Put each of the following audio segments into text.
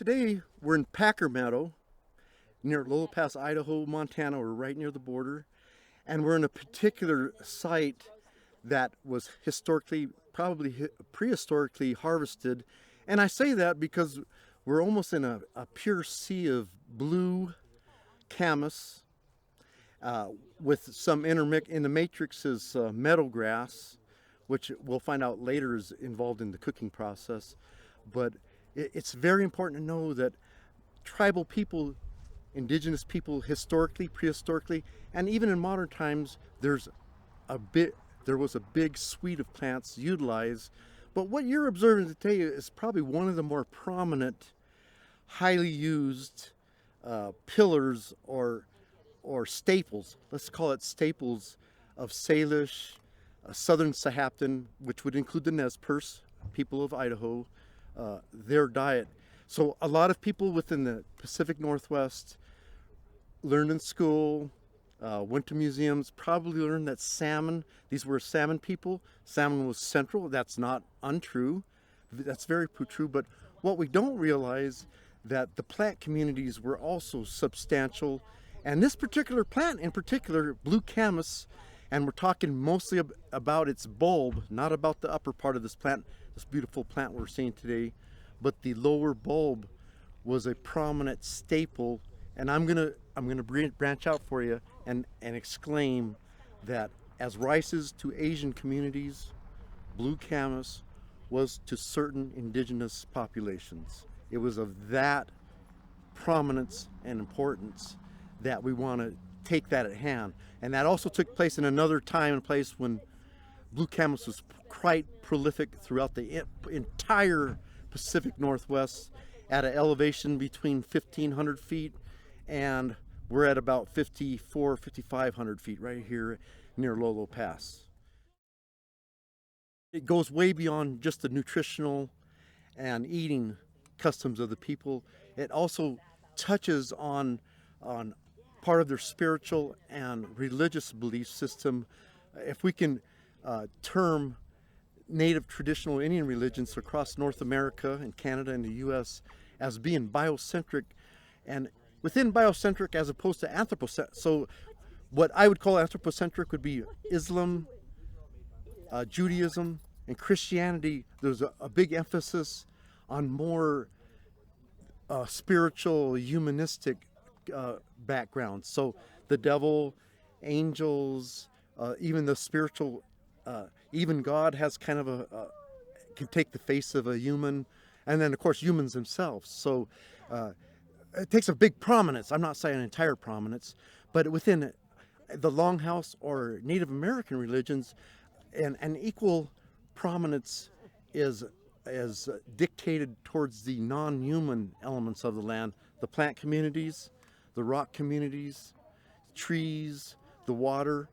Today we're in Meadow near Lolo Pass, Idaho, Montana. We're right near the border, and we're in a particular site that was historically, probably prehistorically harvested. And I say that because we're almost in a pure sea of blue Camas, with some in the matrix is meadow grass, which we'll find out later is involved in the cooking process. But it's very important to know that tribal people, indigenous people, historically, prehistorically, and even in modern times, there was a big suite of plants utilized. But what you're observing today is probably one of the more prominent, highly used pillars or staples. Let's call it staples of Salish, Southern Sahaptin, which would include the Nez Perce people of Idaho, their diet. So a lot of people within the Pacific Northwest learned in school, went to museums, probably learned that salmon, these were salmon people. Salmon was central. That's not untrue. That's very true. But what we don't realize that the plant communities were also substantial. And this particular plant in particular, blue camas, and we're talking mostly about its bulb, not about the upper part of this plant, this beautiful plant we're seeing today, but the lower bulb was a prominent staple. And I'm gonna branch out for you and exclaim that as rices to Asian communities, blue camas was to certain indigenous populations. It was of that prominence and importance that we want to take that at hand. And that also took place in another time and place when blue camas was quite prolific throughout the entire Pacific Northwest at an elevation between 1,500 feet, and we're at about 5,500 feet right here near Lolo Pass. It goes way beyond just the nutritional and eating customs of the people. It also touches on part of their spiritual and religious belief system. If we can term native traditional Indian religions across North America and Canada and the US as being biocentric, and within biocentric as opposed to anthropocentric. So what I would call anthropocentric would be Islam, Judaism, and Christianity. There's a big emphasis on more spiritual, humanistic backgrounds. So the devil, angels, even the spiritual, even God has kind of can take the face of a human, and then of course humans themselves. So it takes a big prominence. I'm not saying an entire prominence, but within the Longhouse or Native American religions, an equal prominence is dictated towards the non-human elements of the land, the plant communities, the rock communities, trees, the water,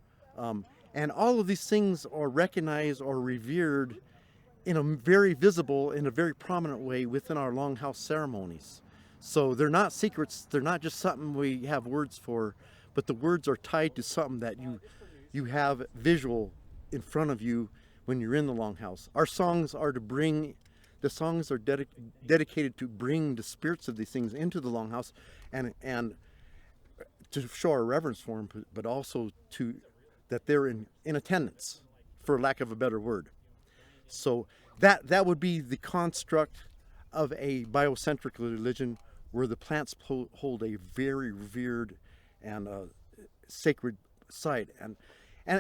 and all of these things are recognized or revered in a very visible, in a very prominent way within our Longhouse ceremonies. So they're not secrets, they're not just something we have words for, but the words are tied to something that you have visual in front of you when you're in the Longhouse. Our songs are dedicated to bring the spirits of these things into the Longhouse and to show our reverence for them, but also that they're in attendance, for lack of a better word. So that would be the construct of a biocentric religion, where the plants hold a very revered and sacred site. And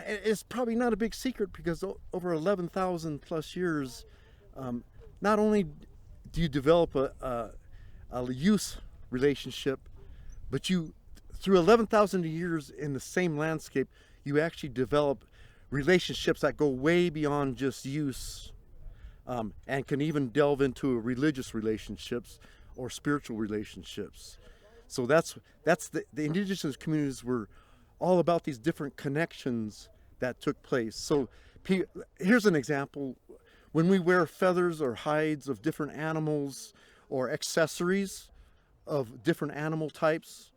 it's probably not a big secret, because over 11,000 plus years, not only do you develop a use relationship, but through 11,000 years in the same landscape, you actually develop relationships that go way beyond just use, and can even delve into religious relationships or spiritual relationships. So that's the indigenous communities were all about these different connections that took place. So here's an example. When we wear feathers or hides of different animals or accessories of different animal types,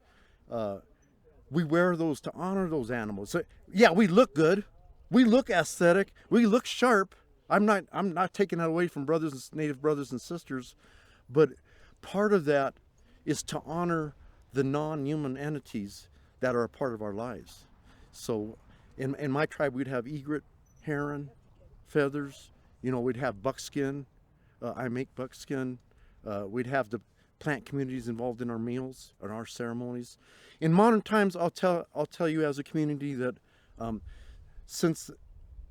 we wear those to honor those animals. So, yeah, we look good, we look aesthetic, we look sharp. I'm not taking that away from native brothers and sisters, but part of that is to honor the non-human entities that are a part of our lives. So in my tribe, we'd have egret, heron, feathers. We'd have buckskin. I make buckskin. We'd have the plant communities involved in our meals and our ceremonies. In modern times, I'll tell you as a community that since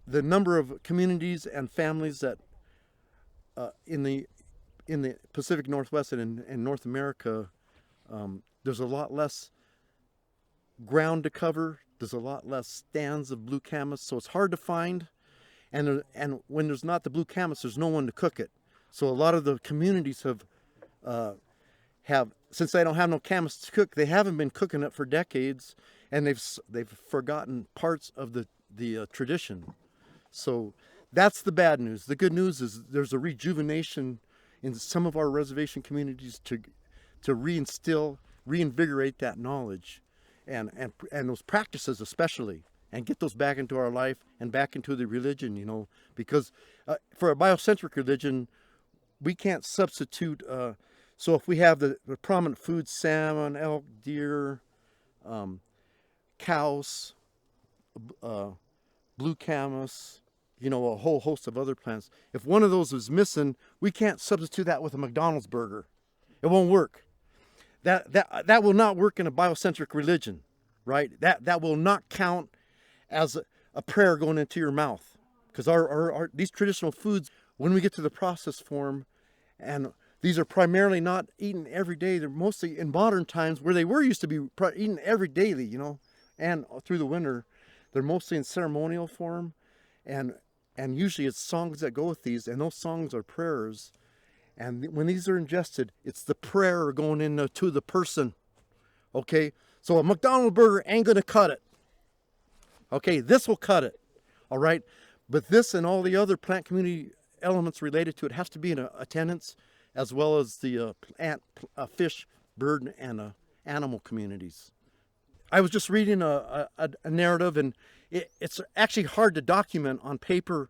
the number of communities and families that in the Pacific Northwest and in North America, there's a lot less ground to cover. There's a lot less stands of blue camas, so it's hard to find. And when there's not the blue camas, there's no one to cook it. So a lot of the communities have since they don't have no camas to cook, they haven't been cooking it for decades, and they've forgotten parts of the tradition. So that's the bad news. The good news is there's a rejuvenation in some of our reservation communities to reinvigorate that knowledge and those practices especially, and get those back into our life and back into the religion, because for a biocentric religion, we can't substitute. So if we have the prominent foods, salmon, elk, deer, cows, blue camas, a whole host of other plants. If one of those is missing, we can't substitute that with a McDonald's burger. It won't work. That will not work in a biocentric religion, right? That will not count as a prayer going into your mouth, because our these traditional foods, when we get to the processed form, and these are primarily not eaten every day. They're mostly in modern times, where they were used to be eaten every daily, and through the winter. They're mostly in ceremonial form, and usually it's songs that go with these, and those songs are prayers. And when these are ingested, it's the prayer going into the person. Okay, so a McDonald's burger ain't gonna cut it. Okay, this will cut it. All right, but this and all the other plant community elements related to it has to be in attendance, as well as the fish, bird, and animal communities. I was just reading a narrative, and it's actually hard to document on paper,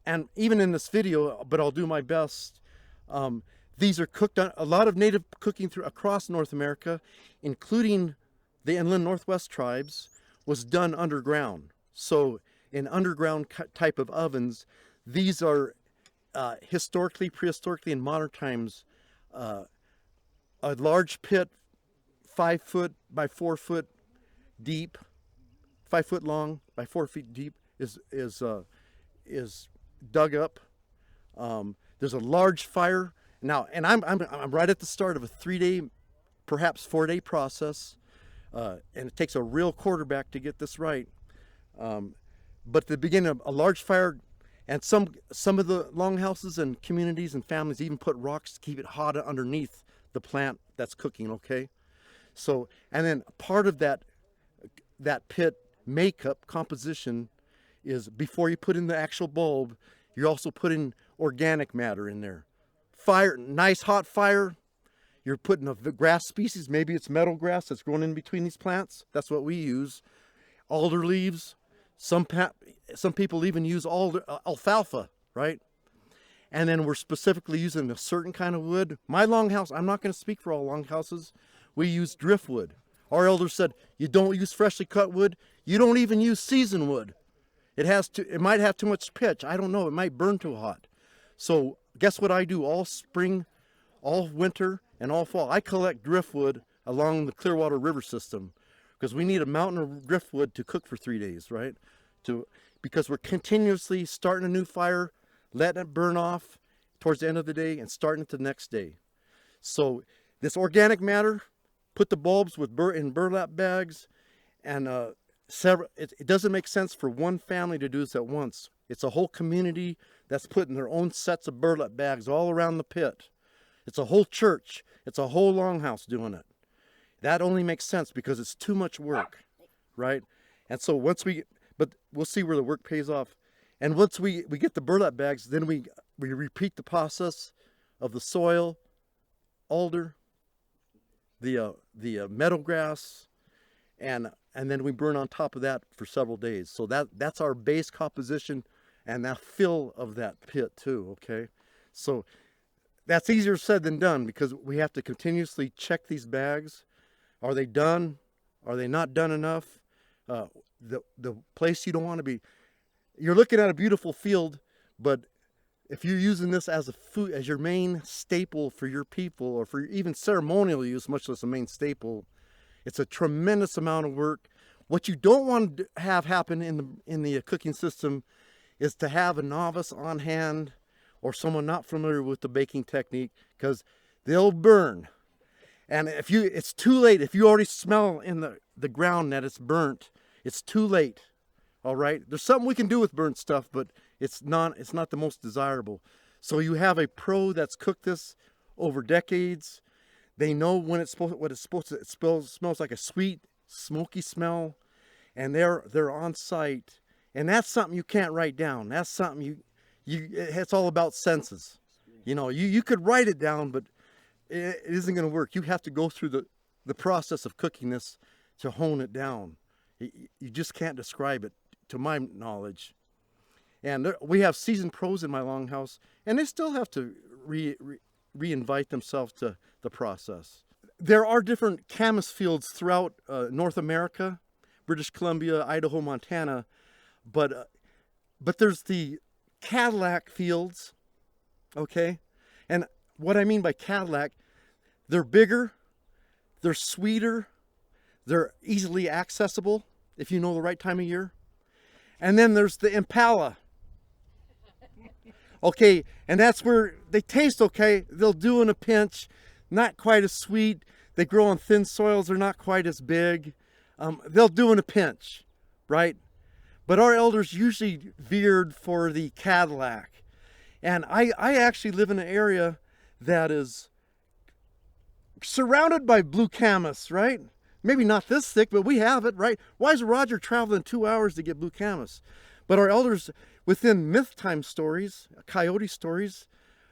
and even in this video, but I'll do my best. These are cooked on a lot of native cooking across North America, including the inland Northwest tribes, was done underground. So in underground type of ovens, these are historically, prehistorically, in modern times, a large pit, 5 foot by 4 foot deep, 5 foot long by 4 feet deep, is dug up. There's a large fire now, and I'm right at the start of a 3-day, perhaps 4-day process, and it takes a real quarterback to get this right. But at the beginning of a large fire, and some of the longhouses and communities and families even put rocks to keep it hot underneath the plant that's cooking. Okay, so and then part of that pit makeup composition is, before you put in the actual bulb, you're also putting organic matter in there. Fire, nice hot fire. You're putting a grass species, maybe it's meadow grass that's growing in between these plants. That's what we use. Alder leaves. Some people even use alfalfa, right? And then we're specifically using a certain kind of wood. My longhouse, I'm not going to speak for all longhouses. We use driftwood. Our elders said, you don't use freshly cut wood. You don't even use seasoned wood. It might have too much pitch. I don't know. It might burn too hot. So guess what I do all spring, all winter, and all fall? I collect driftwood along the Clearwater River system, because we need a mountain of driftwood to cook for 3 days, right? Because we're continuously starting a new fire, letting it burn off towards the end of the day, and starting it the next day. So this organic matter, put the bulbs in burlap bags, and it doesn't make sense for one family to do this at once. It's a whole community that's putting their own sets of burlap bags all around the pit. It's a whole church. It's a whole longhouse doing it. That only makes sense because it's too much work, right? And so but we'll see where the work pays off. And once we get the burlap bags, then we repeat the process of the soil, alder, the meadow grass, and then we burn on top of that for several days. So that's our base composition and that fill of that pit too, okay? So that's easier said than done because we have to continuously check these bags. Are they done? Are they not done enough? The place you don't want to be. You're looking at a beautiful field, but if you're using this as a food, as your main staple for your people, or for even ceremonial use, much less a main staple, it's a tremendous amount of work. What you don't want to have happen in the cooking system is to have a novice on hand or someone not familiar with the baking technique, because they'll burn. And it's too late. If you already smell in the ground that it's burnt, it's too late. All right. There's something we can do with burnt stuff, but it's not the most desirable. So you have a pro that's cooked this over decades. They know what it's supposed to. It smells like a sweet, smoky smell, and they're on site. And that's something you can't write down. That's something it's all about senses. You know, you could write it down, but it isn't going to work. You have to go through the process of cooking this to hone it down. You just can't describe it, to my knowledge. And we have seasoned pros in my longhouse, and they still have to reinvite themselves to the process. There are different Camas fields throughout North America, British Columbia, Idaho, Montana, but there's the Cadillac fields, okay? And what I mean by Cadillac, they're bigger, they're sweeter, they're easily accessible if you know the right time of year. And then there's the Impala. Okay, and that's where they taste okay. They'll do in a pinch, not quite as sweet. They grow on thin soils, they're not quite as big. They'll do in a pinch, right? But our elders usually veered for the Cadillac. And I actually live in an area that is surrounded by blue Camas, right? Maybe not this thick, but we have it, right? Why is Roger traveling 2 hours to get blue Camas? But our elders, within myth time stories, coyote stories,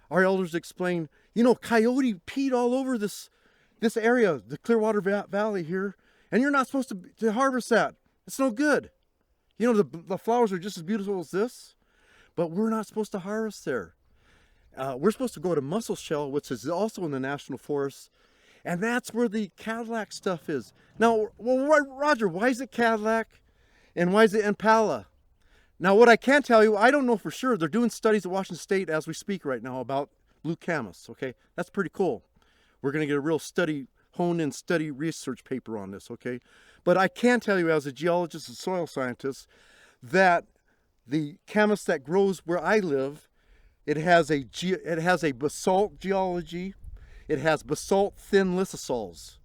our elders explain, you know, coyote peed all over this area, the Clearwater Valley here, and you're not supposed to harvest that. It's no good. You know, the flowers are just as beautiful as this, but we're not supposed to harvest there. We're supposed to go to Mussel Shell, which is also in the National Forest, and that's where the Cadillac stuff is. Now, well, Roger, why is it Cadillac and why is it Impala? Now, what I can tell you, I don't know for sure. They're doing studies at Washington State as we speak right now about blue Camas, okay? That's pretty cool. We're going to get a real honed-in study research paper on this, okay? But I can tell you as a geologist and soil scientist that the Camas that grows where I live, it has a basalt geology. It has basalt thin lithosols,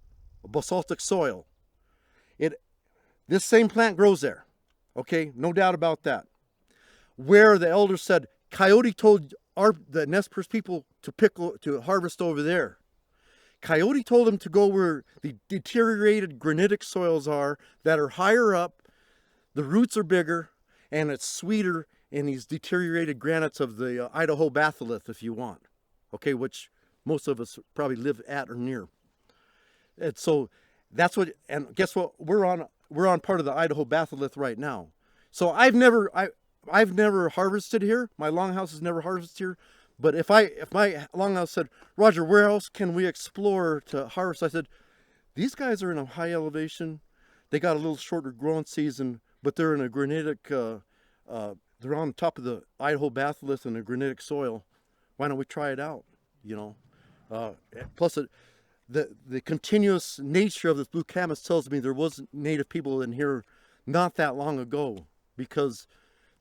a basaltic soil. This same plant grows there, okay? No doubt about that. Where the elders said, Coyote told the Nez Perce people to harvest over there. Coyote told them to go where the deteriorated granitic soils are that are higher up, the roots are bigger, and it's sweeter in these deteriorated granites of the Idaho batholith, if you want, okay, which most of us probably live at or near. And so that's what, and guess what? We're on part of the Idaho batholith right now. So I've never harvested here. My longhouse has never harvested here. But if my longhouse said, Roger, where else can we explore to harvest? I said, these guys are in a high elevation. They got a little shorter growing season, but they're in a granitic, they're on top of the Idaho batholith in a granitic soil. Why don't we try it out? You know, plus the continuous nature of this blue Camas tells me there was native people in here not that long ago, because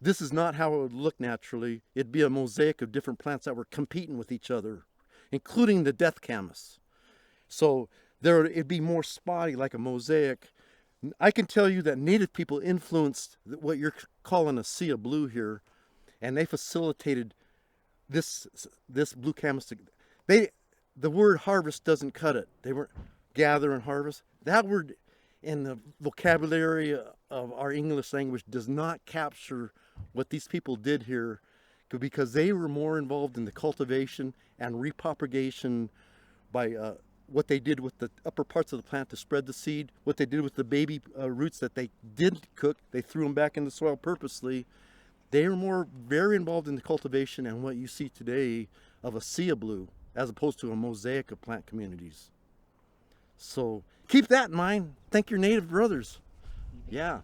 this is not how it would look naturally. It'd be a mosaic of different plants that were competing with each other, including the death Camas. So it'd be more spotty, like a mosaic. I can tell you that native people influenced what you're calling a sea of blue here, and they facilitated this blue Camas. The word harvest doesn't cut it. They weren't gather and harvest. That word in the vocabulary of our English language does not capture what these people did here, because they were more involved in the cultivation and repropagation by what they did with the upper parts of the plant to spread the seed, what they did with the baby roots that they did cook, they threw them back in the soil purposely. They were very involved in the cultivation and what you see today of a sea of blue. as opposed to a mosaic of plant communities. So keep that in mind. Thank your native brothers. Yeah.